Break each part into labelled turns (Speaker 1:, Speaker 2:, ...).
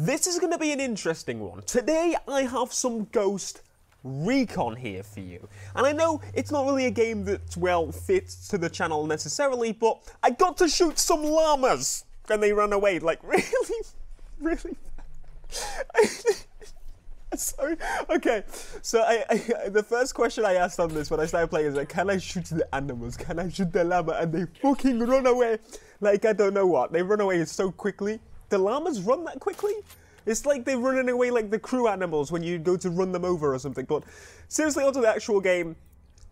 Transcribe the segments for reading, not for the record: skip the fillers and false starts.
Speaker 1: This is going to be an interesting one. Today I have some Ghost Recon here for you. And I know it's not really a game that, well, fits to the channel necessarily, but I got to shoot some llamas! And they ran away, like, really? Really? Sorry. Okay, so the first question I asked on this when I started playing is like, can I shoot the animals? Can I shoot the llama? And they fucking run away like I don't know what. They run away so quickly. The llamas run that quickly? It's like they're running away like the crew animals when you go to run them over or something. But seriously, onto the actual game,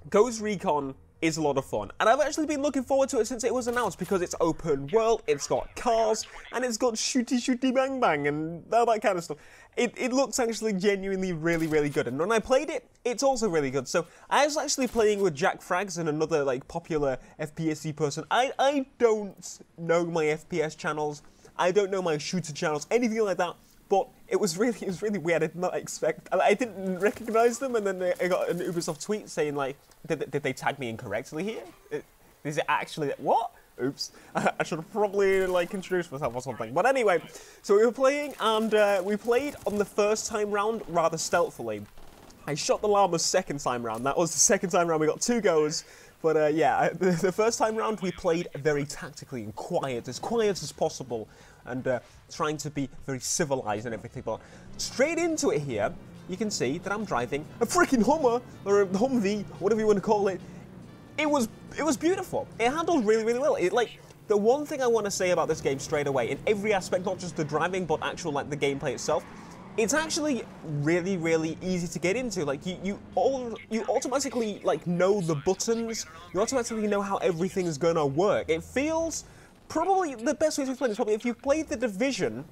Speaker 1: Ghost Recon is a lot of fun. And I've actually been looking forward to it since it was announced because it's open world, it's got cars, and it's got shooty bang bang and all that kind of stuff. It looks actually genuinely really good. And when I played it, it's also really good. So I was actually playing with Jack Frags and another like popular FPS person. I don't know my FPS channels. I don't know my shooter channels, anything like that. But it was really weird. I did not expect. I didn't recognize them, and then I got an Ubisoft tweet saying like, "Did they tag me incorrectly here? Is it actually what? Oops! I should have probably like introduced myself or something." But anyway, so we were playing, and we played on the first time round rather stealthily. I shot the llama second time round. That was the second time round. We got 2 goes. But yeah, the first time round we played very tactically and quiet as possible, and trying to be very civilized and everything. But straight into it here, you can see that I'm driving a freaking Hummer, or a Humvee, whatever you want to call it. It was beautiful. It handled really well. Like, the one thing I want to say about this game straight away, in every aspect, not just the driving, but actual like the gameplay itself, it's actually really easy to get into. Like you automatically like know the buttons. You automatically know how everything is gonna work. It feels probably the best way to explain it is probably if you've played The Division.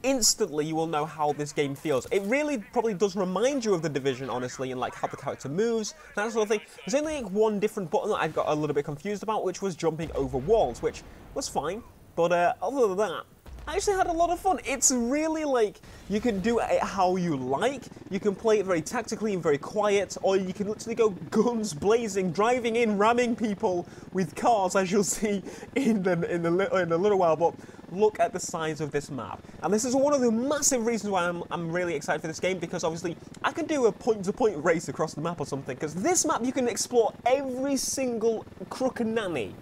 Speaker 1: Instantly you will know how this game feels. It really probably does remind you of The Division, honestly, and like how the character moves, that sort of thing. There's only like one different button that I got a little bit confused about, which was jumping over walls, which was fine. But other than that, I actually had a lot of fun. It's really like, you can do it how you like. You can play it very tactically and very quiet, or you can literally go guns blazing, driving in, ramming people with cars, as you'll see in a little while. But look at the size of this map. And this is one of the massive reasons why I'm really excited for this game, because obviously I can do a point-to-point race across the map or something, because this map you can explore every single crook and nanny.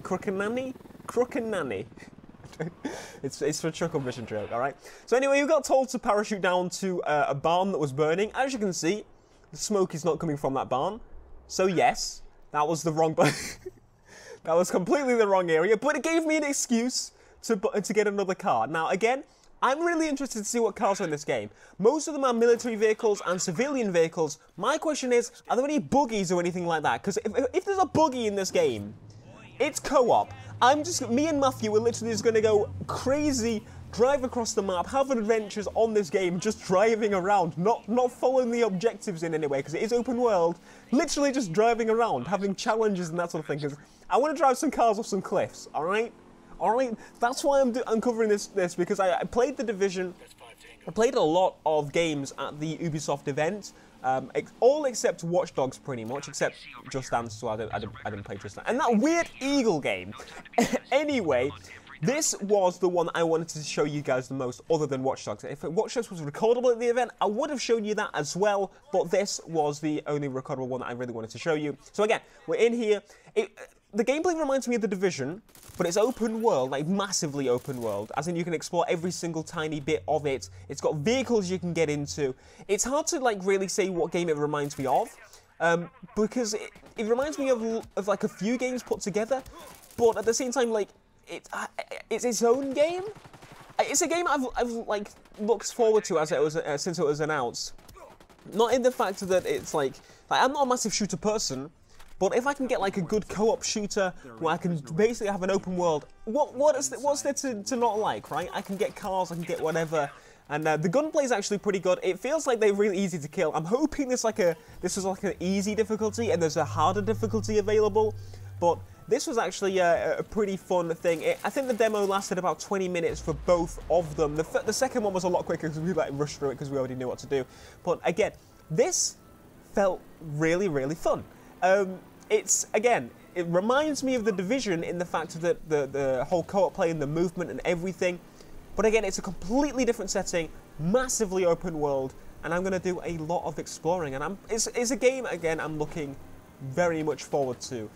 Speaker 1: Crook and nanny? Crook and nanny. It's for chuckle mission joke, alright? So anyway, you got told to parachute down to a barn that was burning. As you can see, the smoke is not coming from that barn. So yes, that was the wrong that was completely the wrong area, but it gave me an excuse to get another car. Now again, I'm really interested to see what cars are in this game. Most of them are military vehicles and civilian vehicles. My question is, are there any buggies or anything like that? Because if there's a buggy in this game, it's co-op. Me and Matthew are literally just going to go crazy, drive across the map, have adventures on this game, just driving around, not following the objectives in any way, because it is open world, literally just driving around, having challenges and that sort of thing, because I want to drive some cars off some cliffs, alright? Alright, that's why I'm covering this, because I played The Division, I played a lot of games at the Ubisoft event, all except Watch Dogs pretty much, except Just Dance, so I didn't play Just Dance. And that weird Eagle game. Anyway, this was the one I wanted to show you guys the most, other than Watch Dogs. If Watch Dogs was recordable at the event, I would have shown you that as well, but this was the only recordable one that I really wanted to show you. So again, we're in here. The gameplay reminds me of The Division, but it's open world, like massively open world, as in you can explore every single tiny bit of it. It's got vehicles you can get into. It's hard to like really say what game it reminds me of, because it reminds me of like a few games put together, but at the same time, like it's its own game. It's a game I've like looked forward to as it was since it was announced. Not in the fact that it's like I'm not a massive shooter person. But if I can get like a good co-op shooter where I can basically have an open world, what's there to not like, right? I can get cars, I can get whatever, and the gunplay is actually pretty good. It feels like they're really easy to kill. I'm hoping this was like an easy difficulty and there's a harder difficulty available, but this was actually a pretty fun thing. I think the demo lasted about 20 minutes for both of them. The second one was a lot quicker because we like rushed through it because we already knew what to do. But again, this felt really fun. It reminds me of The Division in the fact that the whole co-op play and the movement and everything. But again, it's a completely different setting, massively open world, and I'm going to do a lot of exploring. And it's a game, again, I'm looking very much forward to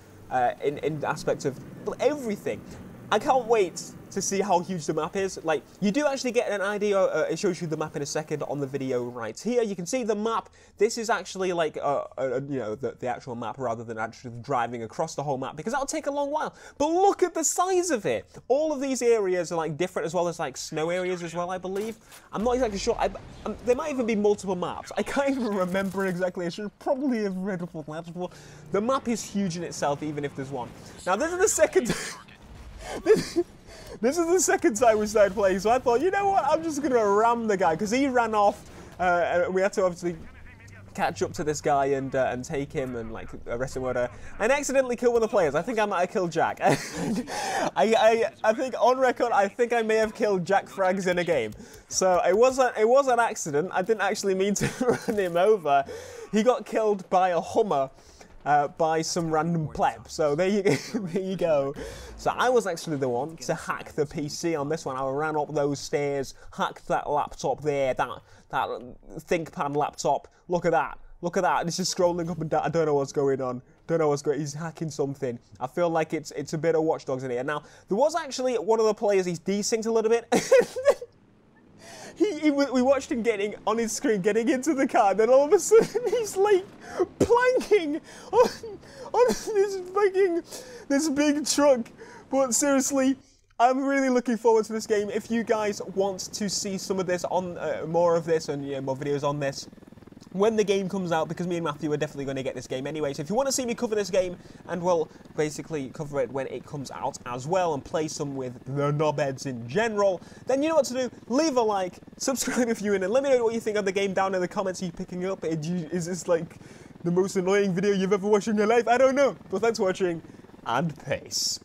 Speaker 1: in aspect of everything. I can't wait to see how huge the map is. Like, you do actually get an idea, it shows you the map in a second on the video right here. You can see the map. This is actually like, you know, the actual map rather than actually driving across the whole map, because that'll take a long while. But look at the size of it. All of these areas are like different, as well as like snow areas as well, I believe. I'm not exactly sure. There might even be multiple maps. I can't even remember exactly. I should probably have read up on maps before. The map is huge in itself, even if there's one. Now, this is the second... This is the second time we started playing, so I thought, you know what, I'm just going to ram the guy, because he ran off, and we had to obviously catch up to this guy and take him and like arrest him, whatever, and accidentally kill one of the players. I think I might have killed Jack. I think on record, I think I may have killed Jack Frags in a game. So it was an accident. I didn't actually mean to run him over. He got killed by a Hummer. By some random pleb. So there you go. So I was actually the one to hack the PC on this one. I ran up those stairs, hacked that laptop there, that ThinkPad laptop. Look at that. Look at that. This is scrolling up and down. I don't know what's going on. Don't know what's going on. He's hacking something. I feel like it's a bit of Watch Dogs in here. Now, there was actually one of the players, he's desynced a little bit. We watched him getting on his screen, getting into the car, and then all of a sudden he's like planking on this big truck. But seriously, I'm really looking forward to this game. If you guys want to see some of this on more of this and more videos on this when the game comes out, because me and Matthew are definitely going to get this game anyway. So if you want to see me cover this game, and we'll basically cover it when it comes out as well, and play some with the knobheads in general, then you know what to do. Leave a like, subscribe if you're in, and let me know what you think of the game down in the comments. Are you picking up? Is this like the most annoying video you've ever watched in your life? I don't know. But thanks for watching, and peace.